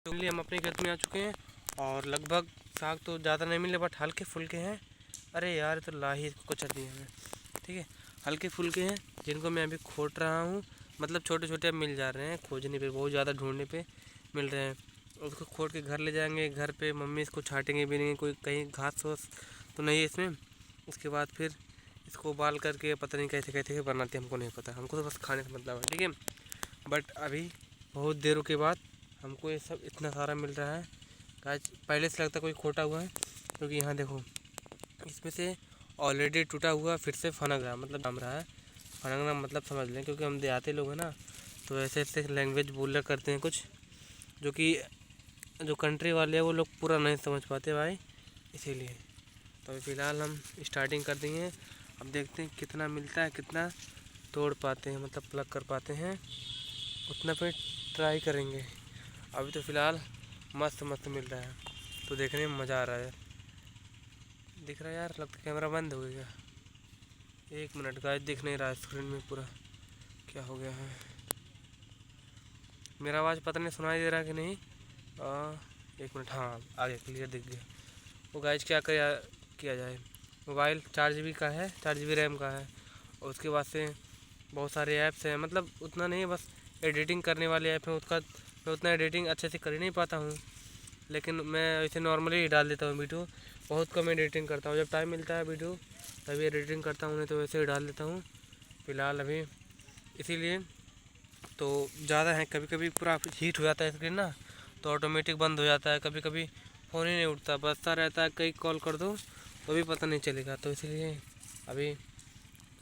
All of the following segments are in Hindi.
तो लिए हम अपने खेत में आ चुके हैं और लगभग साग तो ज़्यादा नहीं मिले बट हल्के फुल्के हैं। अरे यार तो लाही कुचल दिए हमें। ठीक है, हल्के फुल्के हैं जिनको मैं अभी खोट रहा हूँ। मतलब छोटे छोटे अब मिल जा रहे हैं, खोजने पे बहुत ज़्यादा ढूंढने पे मिल रहे हैं। उसको खोट के घर ले जाएंगे, घर पे मम्मी इसको छाटेंगे भी नहीं, कोई कहीं घास वास तो नहीं है इसमें। उसके बाद फिर इसको उबाल करके पता नहीं कैसे कैसे बनाते, हमको नहीं पता, हमको तो बस खाने से मतलब है। ठीक है, बट अभी बहुत देरों के बाद हमको ये सब इतना सारा मिल रहा है। आज पहले से लगता कोई खोटा हुआ है, क्योंकि यहाँ देखो इसमें से ऑलरेडी टूटा हुआ फिर से फनक रहा, मतलब जम रहा है। फनकना मतलब समझ लें, क्योंकि हम देहाती लोग हैं ना, तो ऐसे ऐसे लैंग्वेज बोला करते हैं कुछ, जो कि जो कंट्री वाले हैं वो लोग पूरा नहीं समझ पाते भाई, इसीलिए। तो अभी फ़िलहाल हम स्टार्टिंग कर दिए हैं। अब देखते हैं कितना मिलता है, कितना तोड़ पाते हैं, मतलब प्लग कर पाते हैं, उतना पे ट्राई करेंगे। अभी तो फ़िलहाल मस्त मस्त मिल रहा है, तो देखने में मज़ा आ रहा है। दिख रहा है यार, लगता कैमरा बंद हो गया। 1 मिनट का दिख नहीं रहा स्क्रीन में पूरा, क्या हो गया है। मेरा आवाज़ पता नहीं सुनाई दे रहा कि नहीं। 1 मिनट, हाँ आगे क्लियर दिख गया। वो गाइज क्या किया जाए, मोबाइल 4 GB का है, 4 GB रैम का है, और उसके बाद से बहुत सारे ऐप्स हैं, मतलब उतना नहीं, बस एडिटिंग करने वाले ऐप हैं। उसका मैं उतना एडिटिंग अच्छे से कर ही नहीं पाता हूँ, लेकिन मैं ऐसे नॉर्मली ही डाल देता हूँ वीडियो। बहुत कम एडिटिंग करता हूँ, जब टाइम मिलता है वीडियो तभी एडिटिंग करता हूँ, नहीं तो वैसे ही डाल देता हूँ फ़िलहाल अभी। इसीलिए तो ज़्यादा है, कभी कभी पूरा हीट हो जाता है स्क्रीन ना, तो ऑटोमेटिक बंद हो जाता है। कभी कभी फ़ोन ही नहीं उठता, बजता रहता है, कई कॉल कर दो तो भी पता नहीं चलेगा। तो इसलिए अभी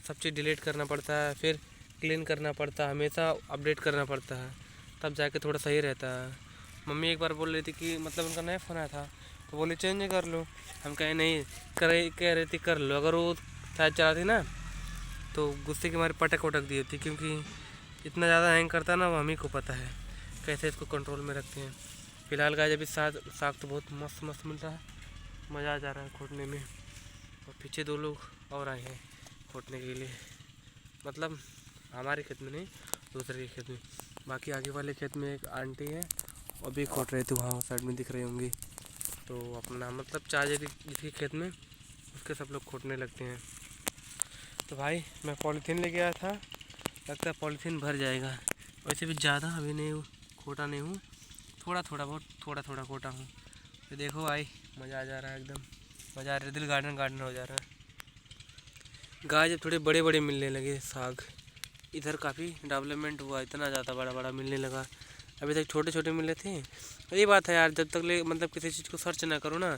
सब चीज़ डिलीट करना पड़ता है, फिर क्लीन करना पड़ता है, हमेशा अपडेट करना पड़ता है, तब जाके थोड़ा सही रहता है। मम्मी एक बार बोल रही थी कि मतलब उनका नया फ़ोन आया था, तो बोले चेंज कर लो। हम कहे नहीं, कह रही थी कर लो। अगर वो शायद चलाती ना तो गुस्से के मारे पटक वटक दी होती, क्योंकि इतना ज़्यादा हैंग करता है ना, वो हम ही को पता है कैसे इसको कंट्रोल में रखते हैं। फ़िलहाल गाइस अभी साग तो बहुत मस्त मस्त मिल रहा है, मज़ा आ जा रहा है खोटने में। और पीछे 2 लोग और आए हैं खोटने के लिए, मतलब हमारे खेत में नहीं, दूसरे के खेत में। बाकी आगे वाले खेत में एक आंटी है, वो भी खोट रहे थे, वहाँ साइड में दिख रही होंगी। तो अपना मतलब 4 जिसके खेत में, उसके सब लोग खोटने लगते हैं। तो भाई मैं पॉलीथीन लेके आया था, लगता है पॉलीथीन भर जाएगा। वैसे भी ज़्यादा अभी नहीं खोटा नहीं हूँ, थोड़ा थोड़ा बहुत थोड़ा थोड़ा खोटा हूँ। तो देखो भाई मज़ा आ जा रहा है, एकदम मज़ा आ रहा है, दिल गार्डन गार्डन हो जा रहा है। गाय जब थोड़े बड़े बड़े मिलने लगे साग, इधर काफ़ी डेवलपमेंट हुआ, इतना ज़्यादा बड़ा बड़ा मिलने लगा। अभी तक छोटे छोटे मिले थे। ये बात है यार, जब तक मतलब किसी चीज़ को सर्च ना करो ना,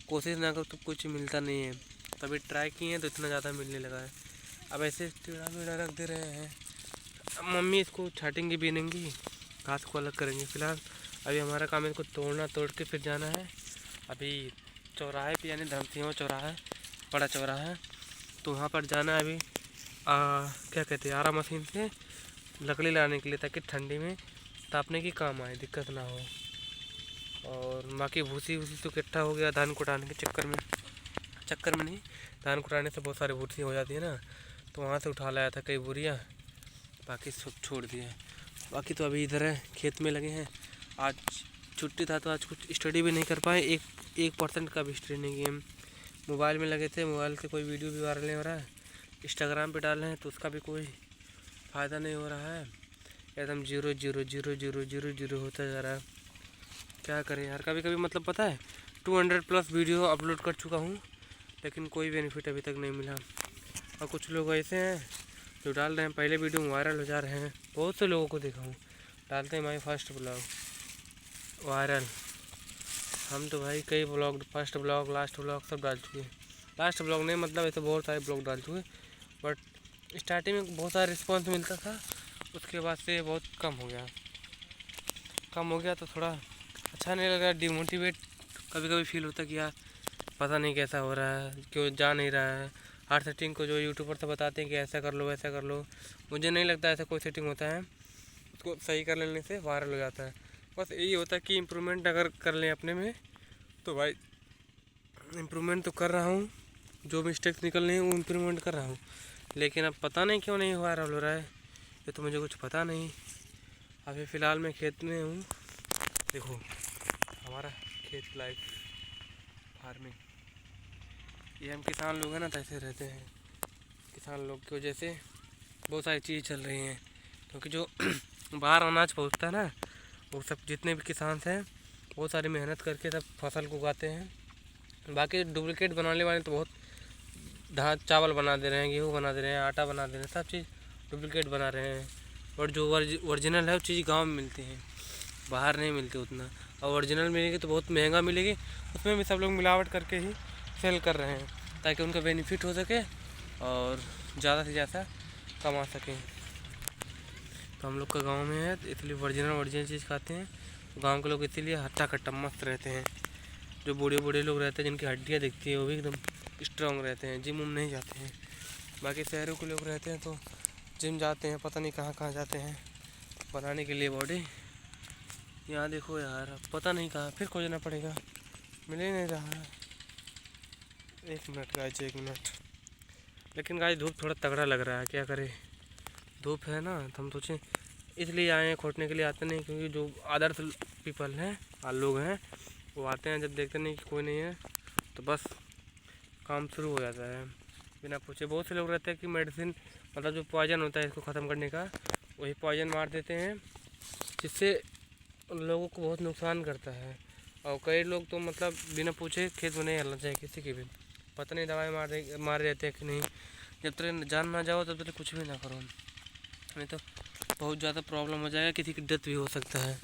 कोशिश ना करो, तो कुछ मिलता नहीं है। तभी ट्राई किए हैं तो इतना ज़्यादा मिलने लगा है। अब ऐसे टेढ़ा मेढ़ा रख दे रहे हैं, अब मम्मी इसको छाटेंगी बीनेंगी, घास को अलग करेंगे। फिलहाल अभी हमारा काम है इसको तोड़ना, तोड़ के फिर जाना है अभी चौराहे पे, यानी धमसिंह चौराहा है, बड़ा चौराहा है, तो वहाँ पर जाना है अभी। क्या कहते हैं, आरा मशीन से लकड़ी लाने के लिए, ताकि ठंडी में तापने की काम आए, दिक्कत ना हो। और बाकी भूसी वूसी तो इकट्ठा हो गया धान कुटाने के चक्कर में नहीं, धान कुटाने से बहुत सारी भूसी हो जाती है ना, तो वहाँ से उठा लाया था कई बोरियाँ, बाकी सब छोड़ दिए। बाकी तो अभी इधर है, खेत में लगे हैं। आज छुट्टी था तो आज कुछ स्टडी भी नहीं कर पाए, 1% का भी स्टडी नहीं किए। मोबाइल में लगे थे, मोबाइल से कोई वीडियो भी वायरल नहीं हो रहा है, इंस्टाग्राम पे डाल रहे हैं तो उसका भी कोई फ़ायदा नहीं हो रहा है, एकदम 0 0 0 0 0 0 होता जा रहा है। क्या करें यार, कभी कभी मतलब पता है 200+ वीडियो अपलोड कर चुका हूँ, लेकिन कोई बेनिफिट अभी तक नहीं मिला। और कुछ लोग ऐसे हैं जो डाल रहे हैं, पहले वीडियो वायरल हो जा रहे हैं, बहुत से लोगों को देखा हूँ डालते हैं माई फर्स्ट ब्लॉग वायरल। हम तो भाई कई blog, first blog, last blog सब डाल चुके हैं। लास्ट ब्लॉग नहीं, मतलब ऐसे बहुत सारे ब्लॉग डाल चुके, बट स्टार्टिंग में बहुत सारा रिस्पॉन्स मिलता था, उसके बाद से बहुत कम हो गया, तो थोड़ा अच्छा नहीं लगा, डिमोटिवेट कभी कभी फील होता कि यार पता नहीं कैसा हो रहा है, क्यों जा नहीं रहा है। हर सेटिंग को जो यूट्यूबर से बताते हैं कि ऐसा कर लो वैसा कर लो, मुझे नहीं लगता ऐसा कोई सेटिंग होता है, उसको सही कर लेने से वायरल हो जाता है। बस यही होता है कि इम्प्रूवमेंट अगर कर लें अपने में, तो भाई इम्प्रूवमेंट तो कर रहा हूँ, जो मिस्टेक्स निकल रही हैं वो इम्प्रूवमेंट कर रहा हूँ, लेकिन अब पता नहीं क्यों नहीं वायरल हो रहा है, ये तो मुझे कुछ पता नहीं। अभी फ़िलहाल मैं खेत में हूँ, देखो हमारा खेत लाइफ फार्मिंग, ये हम किसान लोग हैं ना, तो ऐसे रहते हैं। किसान लोग की वजह से बहुत सारी चीज़ चल रही हैं, क्योंकि जो बाहर अनाज पहुंचता है ना, वो सब जितने भी किसान हैं बहुत सारी मेहनत करके सब फसल को उगाते हैं। बाकी डुप्लिकेट बनाने वाले तो बहुत चावल बना दे रहे हैं, गेहूँ बना दे रहे हैं, आटा बना दे रहे हैं, सब चीज़ डुप्लिकेट बना रहे हैं। और जो ओरिजिनल है वो चीज़ गाँव में मिलती है, बाहर नहीं मिलती उतना। और ओरिजिनल मिलेगी तो बहुत महंगा मिलेगी, उसमें भी सब लोग मिलावट करके ही सेल कर रहे हैं, ताकि उनका बेनिफिट हो सके और ज़्यादा से ज़्यादा कमा सकें। तो हम लोग का गांव में है, इसलिए ओरिजिनल चीज़ खाते हैं। गांव के लोग इसीलिए हट्टा कट्टा मस्त रहते हैं। जो बूढ़े बूढ़े लोग रहते हैं, जिनकी हड्डियाँ दिखती है, वो भी एकदम स्ट्रांग रहते हैं, जिम उम नहीं जाते हैं। बाकी शहरों के लोग रहते हैं तो जिम जाते हैं, पता नहीं कहाँ कहाँ जाते हैं बनाने के लिए बॉडी। यहाँ देखो यार, अब पता नहीं कहाँ फिर खोजना पड़ेगा, मिल ही नहीं रहा है। 1 मिनट गाइस, 1 मिनट। लेकिन गाइस धूप थोड़ा तगड़ा लग रहा है, क्या करें, धूप है ना, तो हम सोचें इसलिए आए हैं। खोटने के लिए आते नहीं, क्योंकि जो अदर्स पीपल हैं, लोग हैं, वो आते हैं, जब देखते नहीं कि कोई नहीं है तो बस काम शुरू हो जाता है बिना पूछे। बहुत से लोग रहते हैं कि मेडिसिन, मतलब जो पॉइजन होता है इसको ख़त्म करने का, वही पॉइजन मार देते हैं, जिससे लोगों को बहुत नुकसान करता है। और कई लोग तो मतलब बिना पूछे खेत में नहीं हलना चाहिए किसी के भी, पता नहीं दवाई मारे रहते हैं कि नहीं। जब तक जान ना जाओ तब तक कुछ भी ना करो, नहीं तो बहुत ज़्यादा प्रॉब्लम हो जाएगा, किसी की डेथ भी हो सकता है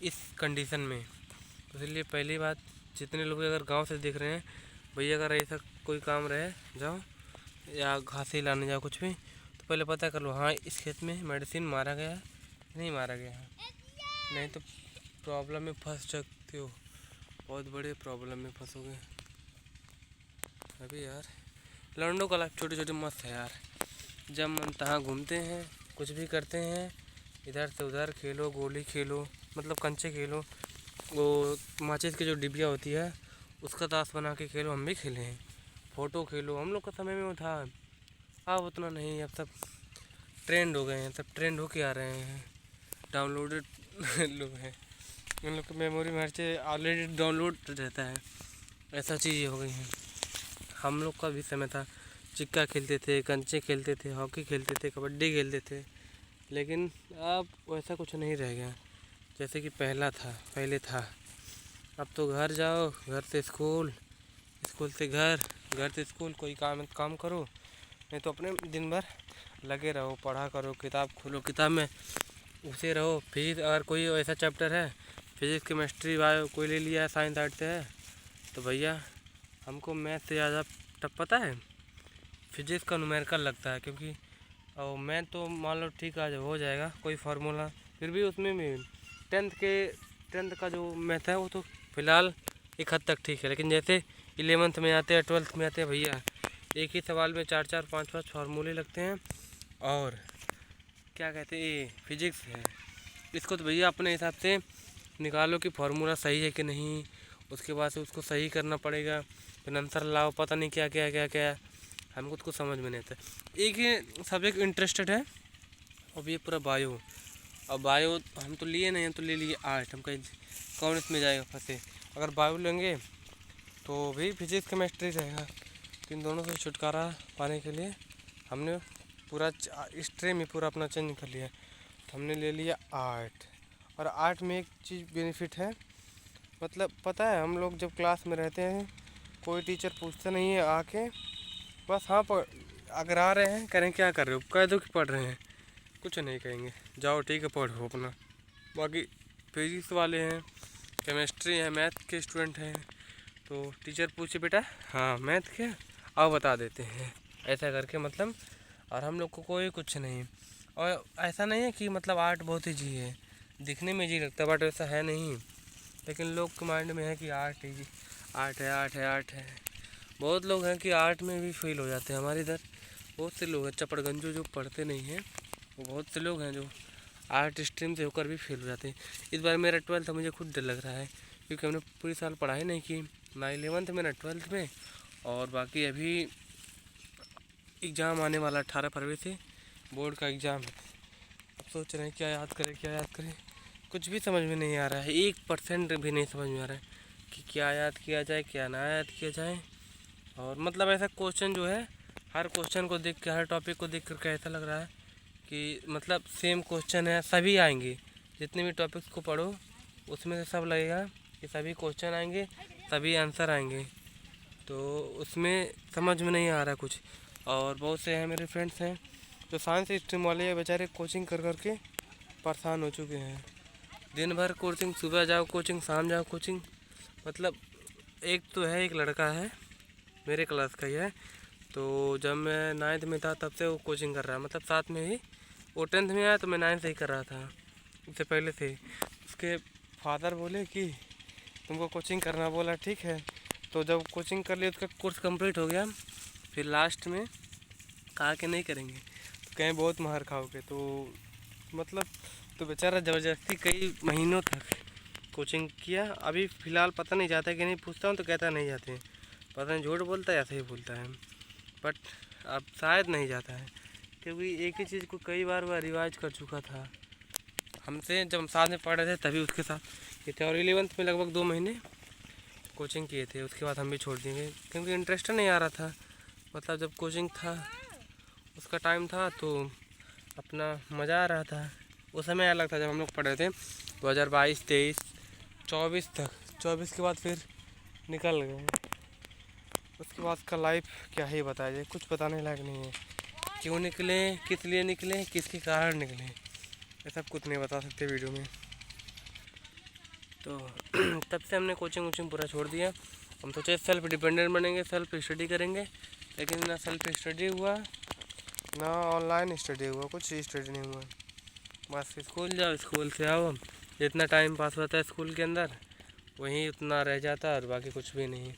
इस कंडीशन में। तो इसलिए पहली बात, जितने लोग अगर गांव से देख रहे हैं, भैया अगर ऐसा कोई काम रहे जाओ या घास ही लाने जाओ कुछ भी, तो पहले पता कर लो हाँ इस खेत में मेडिसिन मारा गया है नहीं मारा गया है, नहीं तो प्रॉब्लम में फंस सकते हो, बहुत बड़े प्रॉब्लम में फंसोगे। अभी यार लौंडों का लाइफ छोटी छोटी मस्त है यार, जब मन तहाँ घूमते हैं, कुछ भी करते हैं, इधर से उधर खेलो, गोली खेलो, मतलब कंचे खेलो, वो माचिस की जो डिबिया होती है उसका ताश बना के खेलो, हम भी खेले हैं। फ़ोटो खेलो, हम लोग का समय में वो था, अब उतना नहीं, अब सब ट्रेंड हो गए हैं, सब ट्रेंड होके आ रहे हैं, डाउनलोडेड लोग हैं, उन लोग की मेमोरी में हर चीज़ ऑलरेडी डाउनलोड रहता है, ऐसा चीज़ हो गई है। हम लोग का भी समय था, चिक्का खेलते थे, कंचे खेलते थे, हॉकी खेलते थे, कबड्डी खेलते थे, लेकिन अब वैसा कुछ नहीं रह गया जैसे कि पहले था। अब तो घर जाओ, घर से स्कूल, स्कूल से घर, घर से स्कूल, कोई काम करो, नहीं तो अपने दिन भर लगे रहो, पढ़ा करो, किताब खोलो, किताब में उसे रहो। फिजिक्स अगर कोई ऐसा चैप्टर है, फिजिक्स केमिस्ट्री बायो कोई ले लिया है, साइंस आर्ट से है, तो भैया हमको मैथ से ज़्यादा टफ पता है फिजिक्स का न्यूमेरिकल लगता है, क्योंकि और मैथ तो मान लो ठीक आज हो जाएगा कोई फार्मूला, फिर भी उसमें भी टेंथ का जो मैथ है वो तो फ़िलहाल एक हद तक ठीक है, लेकिन जैसे 11th में आते हैं, 12th में आते हैं भैया, एक ही सवाल में 4-4 5-5 फार्मूले लगते हैं। और क्या कहते हैं, ये फिजिक्स है, इसको तो भैया अपने हिसाब से निकालो कि फार्मूला सही है कि नहीं, उसके बाद से उसको सही करना पड़ेगा, फिर आंसर लाओ, पता नहीं क्या क्या क्या क्या, हमको तो कुछ समझ में नहीं आता। एक ही सब्जेक्ट इंटरेस्टेड है, और ये पूरा बायो, और बायो हम तो लिए नहीं, हम तो ले लिए आर्ट, हम कहीं कौन इसमें जाएगा फंसे। अगर बायो लेंगे तो भी फिजिक्स केमिस्ट्री रहेगा, इन दोनों से छुटकारा पाने के लिए हमने पूरा स्ट्रीम ही पूरा अपना चेंज कर लिया, तो हमने ले लिया आर्ट। और आर्ट में एक चीज़ बेनिफिट है, मतलब पता है हम लोग जब क्लास में रहते हैं, कोई टीचर पूछता नहीं है आके, बस हाँ अगर आ रहे हैं करें क्या कर रहे हो, कह दो कि पढ़ रहे हैं, कुछ नहीं कहेंगे, जाओ ठीक है पढ़ो अपना। बाकी फिजिक्स वाले हैं, केमिस्ट्री है, मैथ के स्टूडेंट हैं, तो टीचर पूछे बेटा हाँ मैथ क्या, आओ बता देते हैं, ऐसा करके मतलब। और हम लोग को कोई कुछ नहीं, और ऐसा नहीं है कि मतलब आर्ट बहुत ही जी है, दिखने में जी लगता है बट ऐसा है नहीं, लेकिन लोग के माइंड में है कि आर्ट है जी, आर्ट है, आर्ट है, आर्ट है। बहुत लोग हैं कि आर्ट में भी फेल हो जाते हैं, हमारे इधर बहुत से लोग हैं चपड़गंजू जो पढ़ते नहीं हैं, वो बहुत से लोग हैं जो आर्ट स्ट्रीम से होकर भी फेल हो जाते हैं। इस बार मेरा 12th मुझे खुद डर लग रहा है, क्योंकि हमने पूरी साल पढ़ाई नहीं की, ना 11th में ना 12th में, और बाकी अभी एग्ज़ाम आने वाला 18 फरवरी से बोर्ड का एग्ज़ाम है। अब सोच रहे हैं क्या याद करें क्या याद करें, कुछ भी समझ में नहीं आ रहा है, 1% भी नहीं समझ में आ रहा है कि क्या याद किया जाए क्या ना याद किया जाए। और मतलब ऐसा क्वेश्चन जो है, हर क्वेश्चन को देख के, हर टॉपिक को देख कर ऐसा लग रहा है कि मतलब सेम क्वेश्चन है, सभी आएंगे। जितने भी टॉपिक्स को पढ़ो उसमें से सब लगेगा कि सभी क्वेश्चन आएंगे, सभी आंसर आएंगे। तो उसमें समझ में नहीं आ रहा कुछ। और बहुत से हैं मेरे फ्रेंड्स हैं जो साइंस स्ट्रीम वाले बेचारे कोचिंग कर कर के परेशान हो चुके हैं। दिन भर कोचिंग, सुबह जाओ कोचिंग, शाम जाओ कोचिंग। मतलब एक तो है, एक लड़का है मेरे क्लास का ही है, तो जब मैं 9th में था तब से वो कोचिंग कर रहा है, मतलब साथ में ही। वो 10th में आया तो मैं 9th से ही कर रहा था, उससे पहले से। उसके फादर बोले कि तुमको कोचिंग करना, बोला ठीक है। तो जब कोचिंग कर लिया, उसका कोर्स कंप्लीट हो गया, फिर लास्ट में कहा कि नहीं करेंगे, तो कहीं बहुत मार खाओगे। तो मतलब तो बेचारा ज़बरदस्ती कई महीनों तक कोचिंग किया। अभी फ़िलहाल पता नहीं जाता कि नहीं, पूछता हूँ तो कहता नहीं जाते हैं। पता नहीं झूठ बोलता है या सही बोलता है, बट अब शायद नहीं जाता है, क्योंकि एक ही चीज़ को कई बार वह रिवाइज कर चुका था हमसे। जब हम साथ में पढ़ रहे थे तभी उसके साथ ये थे। और 11th में लगभग 2 महीने कोचिंग किए थे, उसके बाद हम भी छोड़ दिए क्योंकि इंटरेस्ट नहीं आ रहा था। मतलब जब कोचिंग था, उसका टाइम था, तो अपना मज़ा आ रहा था। उस समय अलग था जब हम लोग पढ़ रहे थे 2022, 23, 24 तक। 24 के बाद फिर निकल गए। उसके बाद का लाइफ क्या ही बताया जाए, कुछ बताने लायक नहीं है। क्यों निकले, किस लिए निकले, किसके कारण निकले, ये सब कुछ नहीं बता सकते वीडियो में। तो तब से हमने कोचिंग वोचिंग पूरा छोड़ दिया। हम सोचे सेल्फ डिपेंडेंट बनेंगे, सेल्फ स्टडी करेंगे, लेकिन ना सेल्फ स्टडी हुआ ना ऑनलाइन स्टडी हुआ, कुछ स्टडी नहीं हुआ। बस स्कूल जाओ, स्कूल से आओ, जितना टाइम पास होता है स्कूल के अंदर वहीं उतना रह जाता है, और बाकी कुछ भी नहीं।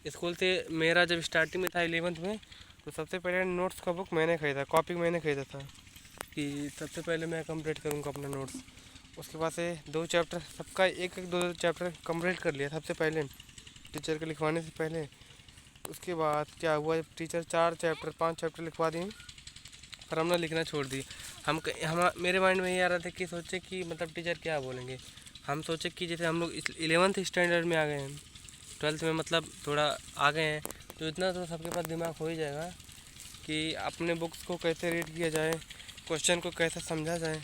स्कूल से मेरा जब स्टार्टिंग में था 11th में, तो सबसे पहले नोट्स का बुक मैंने ख़रीदा, कॉपी मैंने ख़रीदा था कि सबसे पहले मैं कंप्लीट करूँगा अपना नोट्स। उसके बाद से 2 चैप्टर सबका, एक एक 2 चैप्टर कंप्लीट कर लिया सबसे पहले, टीचर के लिखवाने से पहले। उसके बाद क्या हुआ, जब टीचर 4 चैप्टर 5 चैप्टर लिखवा दिए, पर हमने लिखना छोड़ दी। हम मेरे माइंड में ये आ रहा था कि सोचे कि मतलब टीचर क्या बोलेंगे। हम सोचे कि जैसे हम लोग 11th स्टैंडर्ड में आ गए हैं, 12th में मतलब थोड़ा आ गए हैं, तो इतना तो सबके पास दिमाग हो ही जाएगा कि अपने बुक्स को कैसे रीड किया जाए, क्वेश्चन को कैसे समझा जाए,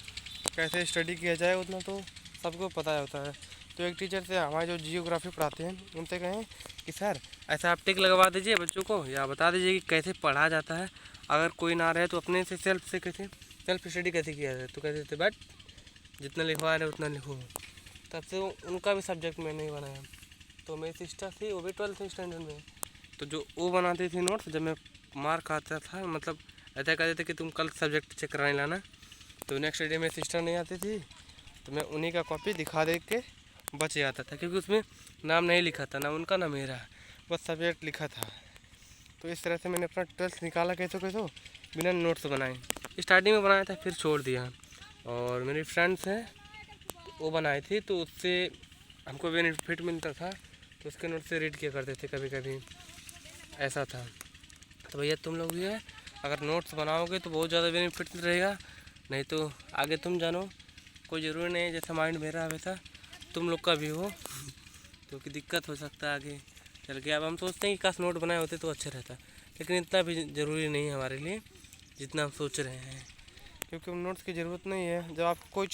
कैसे स्टडी किया जाए, उतना तो सबको पता होता है। तो एक टीचर से, हमारे जो जियोग्राफी पढ़ाते हैं, उनसे कहें कि सर ऐसा आप टिक लगवा दीजिए बच्चों को, या बता दीजिए कि कैसे पढ़ा जाता है। अगर कोई ना रहे तो अपने से कैसे सेल्फ स्टडी कैसे किया जाए। तो कहते थे बट जितना लिखवा रहे उतना लिखो। तब से उनका भी सब्जेक्ट मैंने ही बनाया। तो मेरी सिस्टर थी, वो भी 12th स्टैंडर्ड में, तो जो वो बनाती थी नोट्स, जब मैं मार खाता था, मतलब ऐसा कहते थे कि तुम कल सब्जेक्ट चेक कराने लाना, तो नेक्स्ट डे मेरी सिस्टर नहीं आती थी, तो मैं उन्हीं का कॉपी दिखा दे के बच जाता था, क्योंकि उसमें नाम नहीं लिखा था, ना उनका ना मेरा, बस सब्जेक्ट लिखा था। तो इस तरह से मैंने अपना 12th निकाला कैसे कैसे बिना नोट्स बनाए। स्टार्टिंग में बनाया था, फिर छोड़ दिया। और मेरी फ्रेंड्स हैं वो बनाई थी, तो उससे हमको बेनिफिट मिलता था, तो उसके नोट से रीड किया करते थे कभी कभी, ऐसा था। तो भैया तुम लोग भी है, अगर नोट्स बनाओगे तो बहुत ज़्यादा बेनिफिट रहेगा, नहीं तो आगे तुम जानो, कोई ज़रूरी नहीं है जैसा माइंड मेरा है वैसा तुम लोग का भी हो, क्योंकि दिक्कत हो सकता है आगे चल के। अब हम सोचते हैं कि काश नोट बनाए होते तो अच्छा रहता, लेकिन इतना भी ज़रूरी नहीं है हमारे लिए जितना हम सोच रहे हैं, क्योंकि नोट्स की ज़रूरत नहीं है। जब आपको कोई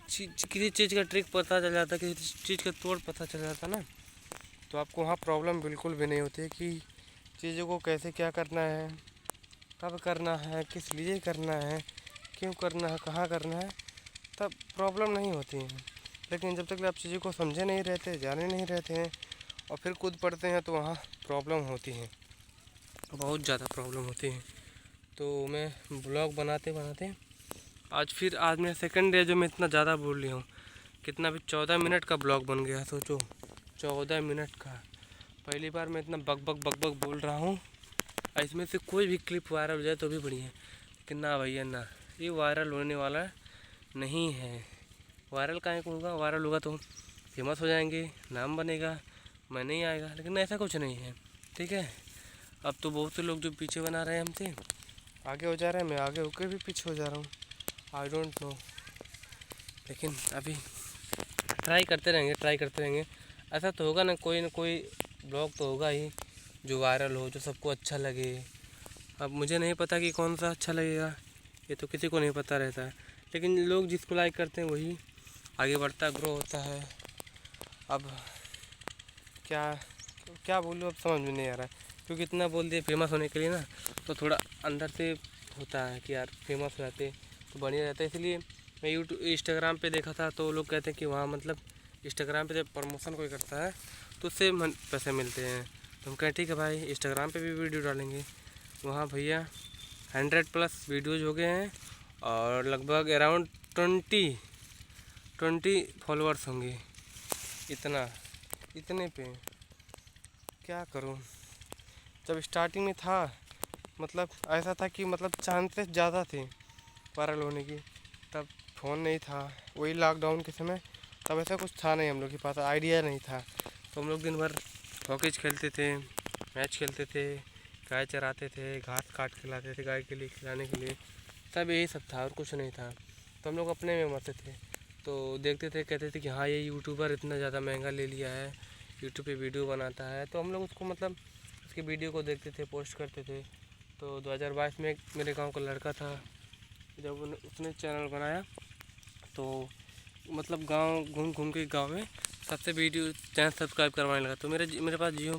किसी चीज़ का ट्रिक पता चल जाता, किसी चीज़ का तोड़ पता चल जाता ना, तो आपको वहाँ प्रॉब्लम बिल्कुल भी नहीं होती कि चीज़ों को कैसे क्या करना है, कब करना है, किस लिए करना है, क्यों करना है, कहाँ करना है, तब प्रॉब्लम नहीं होती है। लेकिन जब तक आप चीज़ों को समझे नहीं रहते, जाने नहीं रहते हैं, और फिर खुद पढ़ते हैं, तो वहाँ प्रॉब्लम होती है, बहुत ज़्यादा प्रॉब्लम होती है। तो मैं ब्लॉग बनाते बनाते आज मेरा सेकंड डे जो मैं इतना ज़्यादा बोल लिया हूँ, कितना भी 14 मिनट का ब्लॉग बन गया, सोचो 14 मिनट का। पहली बार मैं इतना बक बक बक बक बोल रहा हूँ, इसमें से कोई भी क्लिप वायरल हो जाए तो भी बढ़िया है, लेकिन ना भैया ना, ये वायरल होने वाला नहीं है। वायरल काहे को होगा, वायरल होगा तो फेमस हो जाएंगे, नाम बनेगा, मैं नहीं आएगा, लेकिन ऐसा कुछ नहीं है, ठीक है। अब तो बहुत से लोग जो पीछे बना रहे हैं हमसे, आगे हो जा रहे हैं, मैं आगे होकर भी पीछे हो जा रहा हूँ, आई डोंट नो लेकिन अभी ट्राई करते रहेंगे। ऐसा तो होगा ना कोई ब्लॉग तो होगा ही जो वायरल हो, जो सबको अच्छा लगे। अब मुझे नहीं पता कि कौन सा अच्छा लगेगा, ये तो किसी को नहीं पता रहता है, लेकिन लोग जिसको लाइक करते हैं वही आगे बढ़ता ग्रो होता है। अब क्या क्या बोलूँ, अब समझ में नहीं आ रहा है, क्योंकि इतना बोल दिए फेमस होने के लिए ना, तो थोड़ा अंदर से होता है कि यार फेमस हो जाते तो बढ़िया रहता है। इसलिए मैं यूट्यूब इंस्टाग्राम पे देखा था, तो लोग कहते हैं कि वहाँ मतलब इंस्टाग्राम पे जब प्रमोशन कोई करता है तो उससे पैसे मिलते हैं। तो हम कहें ठीक है भाई, इंस्टाग्राम पे भी वीडियो डालेंगे। वहाँ भैया 100+ वीडियोज़ हो गए हैं और लगभग अराउंड 20 फॉलोअर्स होंगे। इतने पे क्या करूँ। जब स्टार्टिंग में था मतलब ऐसा था कि मतलब चांसेस ज़्यादा थे वायरल होने की, तब फ़ोन नहीं था, वही लॉकडाउन के समय, तब ऐसा कुछ था नहीं, हम लोग के पास आइडिया नहीं था। तो हम लोग दिन भर हॉकीज खेलते थे, मैच खेलते थे, गाय चराते थे, घास काट के लाते थे गाय के लिए खिलाने के लिए, तब यही सब था और कुछ नहीं था। तो हम लोग अपने में मस्त थे, तो देखते थे, कहते थे कि हाँ ये यूट्यूबर इतना ज़्यादा महंगा ले लिया है, यूट्यूब पे वीडियो बनाता है। तो हम लोग उसको मतलब उसकी वीडियो को देखते थे, पोस्ट करते थे। तो 2022 में एक मेरे गांव का लड़का था, जब उसने चैनल बनाया तो मतलब गांव घूम घूम के गांव में सबसे वीडियो चैनल सब्सक्राइब करवाने लगा। तो मेरे पास जियो,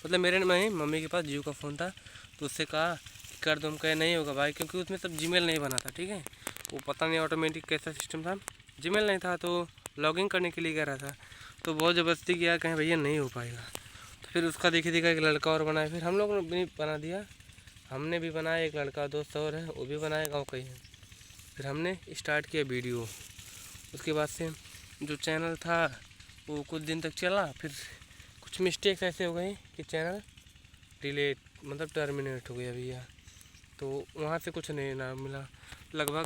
मतलब मेरे नहीं, मम्मी के पास जियो का फ़ोन था, तो उससे कहा कि कर दो। हम कहे नहीं होगा भाई, क्योंकि उसमें सब जीमेल नहीं बना था, ठीक है, वो पता नहीं ऑटोमेटिक कैसा सिस्टम था, जीमेल नहीं था, तो लॉगिन करने के लिए कह रहा था। तो बहुत ज़बरदस्ती किया, कहें भैया नहीं हो पाएगा। तो फिर उसका देखा एक लड़का और बनाया, फिर हम लोग ने भी बना दिया, हमने भी बनाया, एक लड़का दोस्त और है वो भी बनाया, गाँव का ही है। फिर हमने स्टार्ट किया वीडियो। उसके बाद से जो चैनल था वो कुछ दिन तक चला, फिर कुछ मिस्टेक्स ऐसे हो गई कि चैनल डिलीट मतलब टर्मिनेट हो गया भैया। तो वहाँ से कुछ नहीं ना मिला। लगभग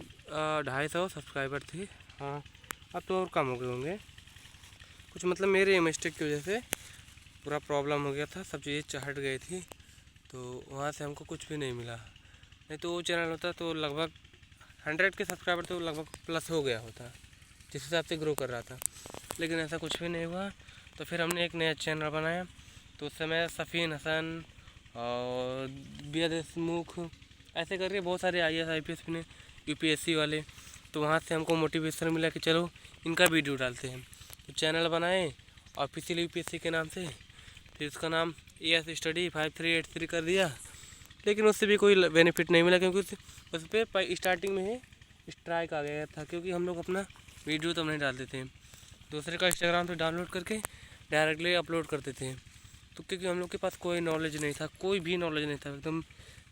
250 सब्सक्राइबर थे। हाँ, अब तो और कम हो गए होंगे कुछ, मतलब मेरे मिस्टेक की वजह से पूरा प्रॉब्लम हो गया था, सब चीज़ें हट गई थी, तो वहाँ से हमको कुछ भी नहीं मिला। नहीं तो वो चैनल होता तो लगभग 100 के सब्सक्राइबर तो लगभग प्लस हो गया होता, जिस हिसाब से ग्रो कर रहा था, लेकिन ऐसा कुछ भी नहीं हुआ। तो फिर हमने एक नया चैनल बनाया, तो उस समय सफ़ीन हसन और बी देशमुख ऐसे करके बहुत सारे IAS IPS ने, UPSC वाले, तो वहाँ से हमको मोटिवेशन मिला कि चलो इनका वीडियो डालते हैं। तो चैनल बनाए ऑफिशियल UPSC के नाम से, फिर उसका नाम AS स्टडी 5383 कर दिया, लेकिन उससे भी कोई बेनिफिट नहीं मिला, क्योंकि उस पर स्टार्टिंग में ही स्ट्राइक आ गया था, क्योंकि हम लोग अपना वीडियो तो नहीं डालते थे, दूसरे का इंस्टाग्राम पे डाउनलोड करके डायरेक्टली अपलोड करते थे। तो क्योंकि हम लोग के पास कोई नॉलेज नहीं था, कोई भी नॉलेज नहीं था, एकदम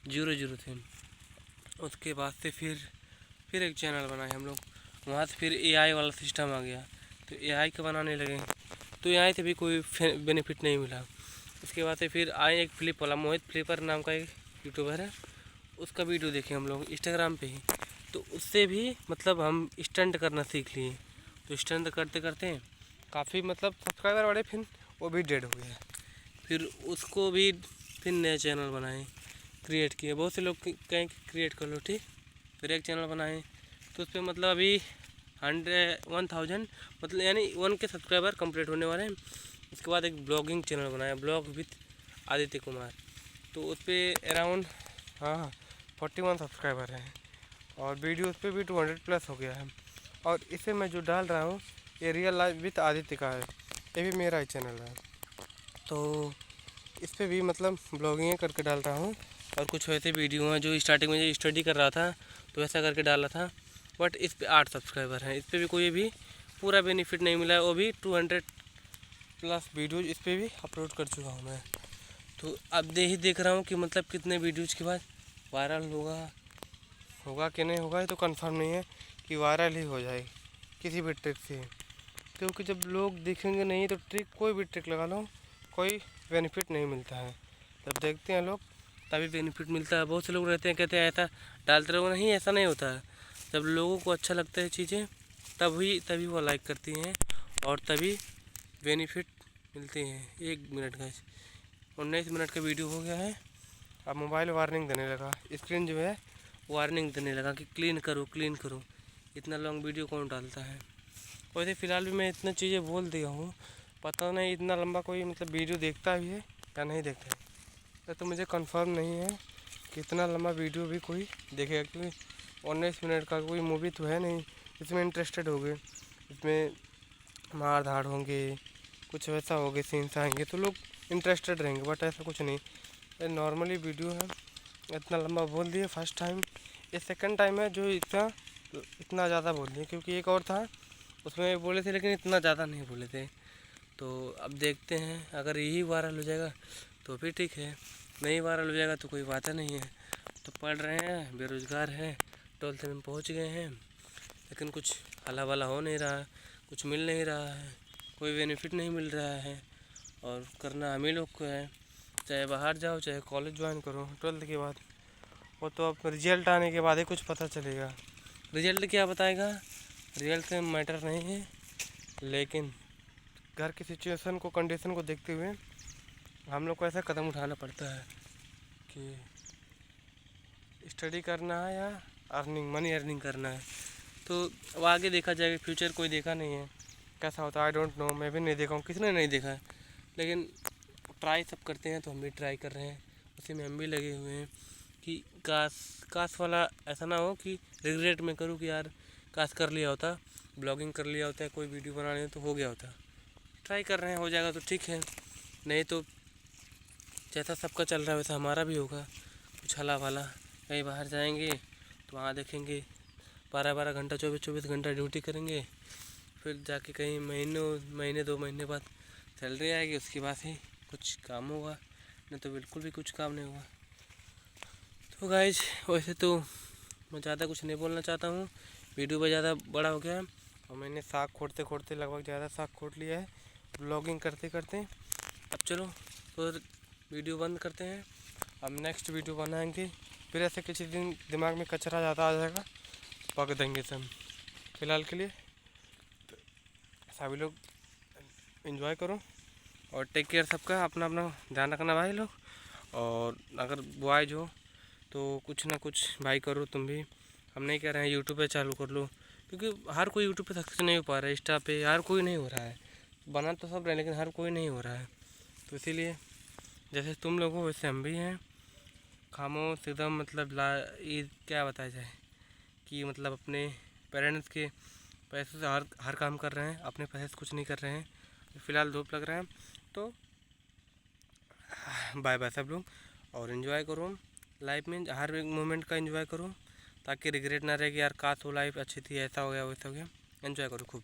जीरो थे। उसके बाद से फिर एक चैनल बनाए हम लोग, वहाँ से फिर AI वाला सिस्टम आ गया, तो AI के बनाने लगे, तो AI से भी कोई बेनिफिट नहीं मिला। उसके बाद से फिर आए एक फ्लिप वाला, मोहित फ्लिपर नाम का एक यूट्यूबर है, उसका वीडियो देखे हम लोग इंस्टाग्राम पे ही, तो उससे भी मतलब हम स्टंट करना सीख लिए। तो स्टंट करते करते काफ़ी मतलब सब्सक्राइबर बढ़े, फिर वो भी डेड हो गया। फिर उसको भी फिर नया चैनल बनाए, क्रिएट किए, बहुत से लोग कहें क्रिएट कर लो, ठीक, फिर एक चैनल बनाए, तो उस पर मतलब अभी 1000 मतलब यानी 1 के सब्सक्राइबर कंप्लीट होने वाले हैं। उसके बाद एक ब्लॉगिंग चैनल बनाया, ब्लॉग विथ आदित्य कुमार, तो उस पर अराउंड हाँ 41 सब्सक्राइबर हैं, और वीडियो उस पर भी 200+ हो गया है। और इसे मैं जो डाल रहा हूँ ये रियल लाइफ विथ आदित्य का है, ये भी मेरा ही चैनल है। तो इस पर भी मतलब ब्लॉगिंग करके डाल रहा हूँ, और कुछ वैसे वीडियो हैं जो स्टार्टिंग में जो स्टडी कर रहा था तो वैसा करके डाला था, बट इस पर 8 सब्सक्राइबर हैं। इस पर भी कोई भी पूरा बेनिफिट नहीं मिला है, वो भी 200+ वीडियोज़ इस पर भी अपलोड कर चुका हूँ मैं। तो अब देख रहा हूँ कि मतलब कितने वीडियोज़ के बाद वायरल होगा कि नहीं होगा, ये तो कंफर्म नहीं है कि वायरल ही हो जाए किसी भी ट्रिक से, क्योंकि जब लोग देखेंगे नहीं तो ट्रिक कोई भी ट्रिक लगा लो कोई बेनिफिट नहीं मिलता है। जब देखते हैं लोग तभी बेनिफिट मिलता है। बहुत से लोग रहते हैं कहते हैं ऐसा डालते रहो, नहीं ऐसा नहीं होता है। जब लोगों को अच्छा लगता है चीज़ें तभी वो लाइक करती हैं और तभी बेनिफिट मिलते हैं। 1 मिनट का 19 मिनट का वीडियो हो गया है। अब मोबाइल वार्निंग देने लगा, स्क्रीन जो है वार्निंग देने लगा कि क्लीन करो। इतना लॉन्ग वीडियो कौन डालता है। वैसे फ़िलहाल भी मैं इतना चीज़ें बोल दिया हूँ, पता नहीं इतना लंबा कोई मतलब वीडियो देखता भी है या नहीं देखता है, तो मुझे कंफर्म नहीं है कि इतना लंबा वीडियो भी कोई देखेगा, क्योंकि 19 मिनट का कोई मूवी तो है नहीं इसमें इंटरेस्टेड हो गए, इसमें मार धाड़ होंगे, कुछ वैसा होगे, सीन्स आएंगे तो लोग इंटरेस्टेड रहेंगे, बट ऐसा कुछ नहीं, ये नॉर्मली वीडियो है। इतना लंबा बोल दिए फर्स्ट टाइम, ये सेकंड टाइम है जो इतना ज़्यादा बोल दिए, क्योंकि एक और था उसमें बोले थे लेकिन इतना ज़्यादा नहीं बोले थे। तो अब देखते हैं, अगर यही वायरल हो जाएगा तो भी ठीक है, नहीं वायरल हो जाएगा तो कोई बात नहीं है। तो पढ़ रहे हैं, बेरोज़गार हैं, 12th में पहुंच गए हैं, लेकिन कुछ हला वाला हो नहीं रहा, कुछ मिल नहीं रहा है, कोई बेनिफिट नहीं मिल रहा है, और करना हम ही लोग को है, चाहे बाहर जाओ चाहे कॉलेज ज्वाइन करो 12th के बाद। वो तो अब रिजल्ट आने के बाद ही कुछ पता चलेगा, रिजल्ट क्या बताएगा, रिजल्ट से मैटर नहीं है, लेकिन घर की सिचुएशन को, कंडीशन को देखते हुए हम लोग को ऐसा कदम उठाना पड़ता है कि स्टडी करना है या मनी अर्निंग करना है। तो अब आगे देखा जाएगा, फ्यूचर कोई देखा नहीं है कैसा होता है, आई डोंट नो, मैं भी नहीं देखा हूँ, किसने नहीं देखा है, लेकिन ट्राई सब करते हैं, तो हम भी ट्राई कर रहे हैं, उसी में हम भी लगे हुए हैं कि काश वाला ऐसा ना हो कि रिग्रेट में करूँ कि यार काश कर लिया होता, ब्लॉगिंग कर लिया होता है, कोई वीडियो बनाने तो हो गया होता। ट्राई कर रहे हैं, हो जाएगा तो ठीक है, नहीं तो जैसा सबका चल रहा है वैसा हमारा भी होगा, कुछ हला वाला, कहीं बाहर जाएंगे तो वहाँ देखेंगे 12-12 घंटा 24-24 घंटा ड्यूटी करेंगे, फिर जाके कहीं महीने 2 महीने बाद सैलरी आएगी, उसके बाद ही कुछ काम होगा, नहीं तो बिल्कुल भी कुछ काम नहीं होगा। तो गाइज वैसे तो मैं ज़्यादा कुछ नहीं बोलना चाहता हूँ, वीडियो बहुत ज़्यादा बड़ा हो गया है, और मैंने साग खोदते खोदते लगभग ज़्यादा साग खोद लिया है ब्लॉगिंग करते करते। अब चलो तो वीडियो बंद करते हैं, अब नेक्स्ट वीडियो बनाएंगे, फिर ऐसे किसी दिन दिमाग में कचरा ज़्यादा आ जाएगा पक देंगे सब। फिलहाल के लिए सभी लोग एंजॉय करो और टेक केयर, सबका अपना अपना ध्यान रखना भाई लोग, और अगर बॉयज हो तो कुछ ना कुछ भाई करो तुम भी, हम नहीं कह रहे हैं यूट्यूब पे चालू कर लो, क्योंकि हर कोई यूट्यूब पे सक्सेस नहीं हो पा रहा है, इंस्टा पे हर कोई नहीं हो रहा है, बना तो सब रहे लेकिन हर कोई नहीं हो रहा है। तो इसीलिए जैसे तुम लोग हो वैसे हम भी हैं, खामोश एकदम, मतलब ये क्या बताया जाए कि मतलब अपने पेरेंट्स के पैसे से हर काम कर रहे हैं, अपने पैसे से कुछ नहीं कर रहे हैं। फ़िलहाल धूप लग रहा है, तो बाय बाय सब लोग, और इन्जॉय करो लाइफ में, हर एक मोमेंट का एंजॉय करो, ताकि रिग्रेट ना रहे कि यार काश वो लाइफ अच्छी थी, ऐसा हो गया वैसा हो गया। एंजॉय करो खूब।